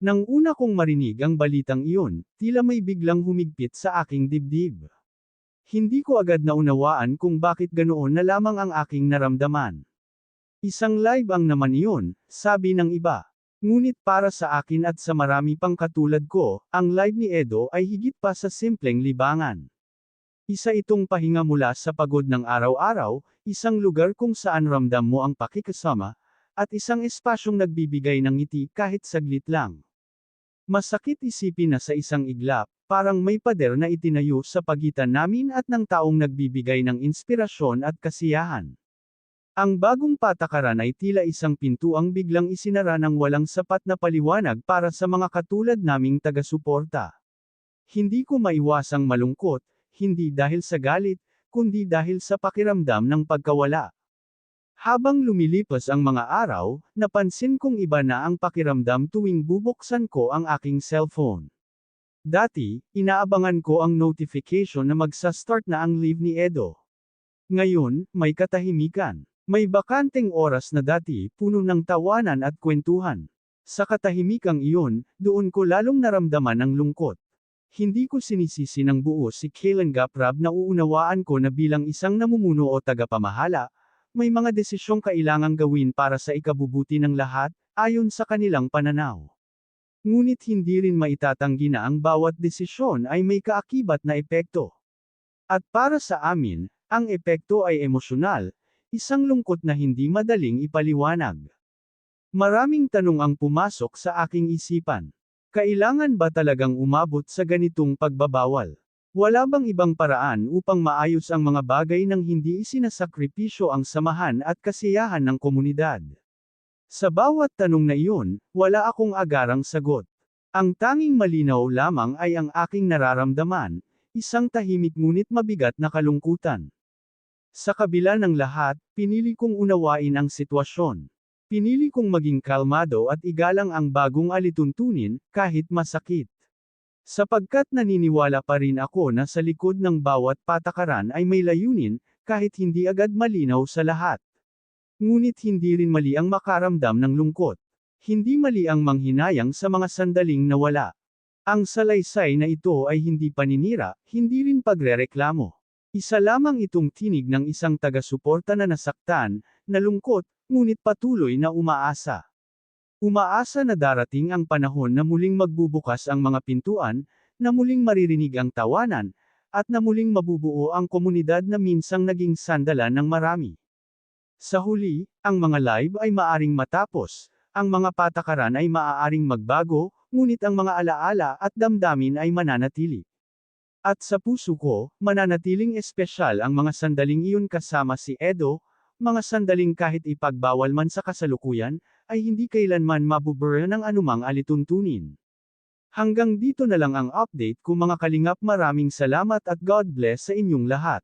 Nang una kong marinig ang balitang iyon, tila may biglang humigpit sa aking dibdib. Hindi ko agad naunawaan kung bakit ganoon na lamang ang aking naramdaman. Isang live ang naman iyon, sabi ng iba. Ngunit para sa akin at sa marami pang katulad ko, ang live ni Edo ay higit pa sa simpleng libangan. Isa itong pahinga mula sa pagod ng araw-araw, isang lugar kung saan ramdam mo ang pakikasama, at isang espasyong nagbibigay ng ngiti kahit saglit lang. Masakit isipin na sa isang iglap, parang may pader na itinayo sa pagitan namin at ng taong nagbibigay ng inspirasyon at kasiyahan. Ang bagong patakaran ay tila isang pintuang biglang isinara ng walang sapat na paliwanag para sa mga katulad naming taga-suporta. Hindi ko maiwasang malungkot, hindi dahil sa galit, kundi dahil sa pakiramdam ng pagkawala. Habang lumilipas ang mga araw, napansin kong iba na ang pakiramdam tuwing bubuksan ko ang aking cellphone. Dati, inaabangan ko ang notification na magsa-start na ang live ni Edo. Ngayon, may katahimikan. May bakanteng oras na dati, puno ng tawanan at kwentuhan. Sa katahimikang iyon, doon ko lalong naramdaman ang lungkot. Hindi ko sinisisi ng buo si Kailan Gaprab na uunawaan ko na bilang isang namumuno o tagapamahala, may mga desisyong kailangang gawin para sa ikabubuti ng lahat, ayon sa kanilang pananaw. Ngunit hindi rin maitatanggi na ang bawat desisyon ay may kaakibat na epekto. At para sa amin, ang epekto ay emosyonal, isang lungkot na hindi madaling ipaliwanag. Maraming tanong ang pumasok sa aking isipan. Kailangan ba talagang umabot sa ganitong pagbabawal? Wala bang ibang paraan upang maayos ang mga bagay nang hindi isinasakripisyo ang samahan at kasiyahan ng komunidad? Sa bawat tanong na iyon, wala akong agarang sagot. Ang tanging malinaw lamang ay ang aking nararamdaman, isang tahimik ngunit mabigat na kalungkutan. Sa kabila ng lahat, pinili kong unawain ang sitwasyon. Pinili kong maging kalmado at igalang ang bagong alituntunin, kahit masakit. Sapagkat naniniwala pa rin ako na sa likod ng bawat patakaran ay may layunin, kahit hindi agad malinaw sa lahat. Ngunit hindi rin mali ang makaramdam ng lungkot. Hindi mali ang manghinayang sa mga sandaling nawala. Ang salaysay na ito ay hindi paninira, hindi rin pagrereklamo. Isa lamang itong tinig ng isang taga-suporta na nasaktan, nalungkot, ngunit patuloy na umaasa. Umaasa na darating ang panahon na muling magbubukas ang mga pintuan, na muling maririnig ang tawanan, at na muling mabubuo ang komunidad na minsang naging sandalan ng marami. Sa huli, ang mga live ay maaring matapos, ang mga patakaran ay maaaring magbago, ngunit ang mga alaala at damdamin ay mananatili. At sa puso ko, mananatiling espesyal ang mga sandaling iyon kasama si Edo, mga sandaling kahit ipagbawal man sa kasalukuyan, ay hindi kailanman mabubura ng anumang alituntunin. Hanggang dito na lang ang update ko mga kalingap, maraming salamat at God bless sa inyong lahat.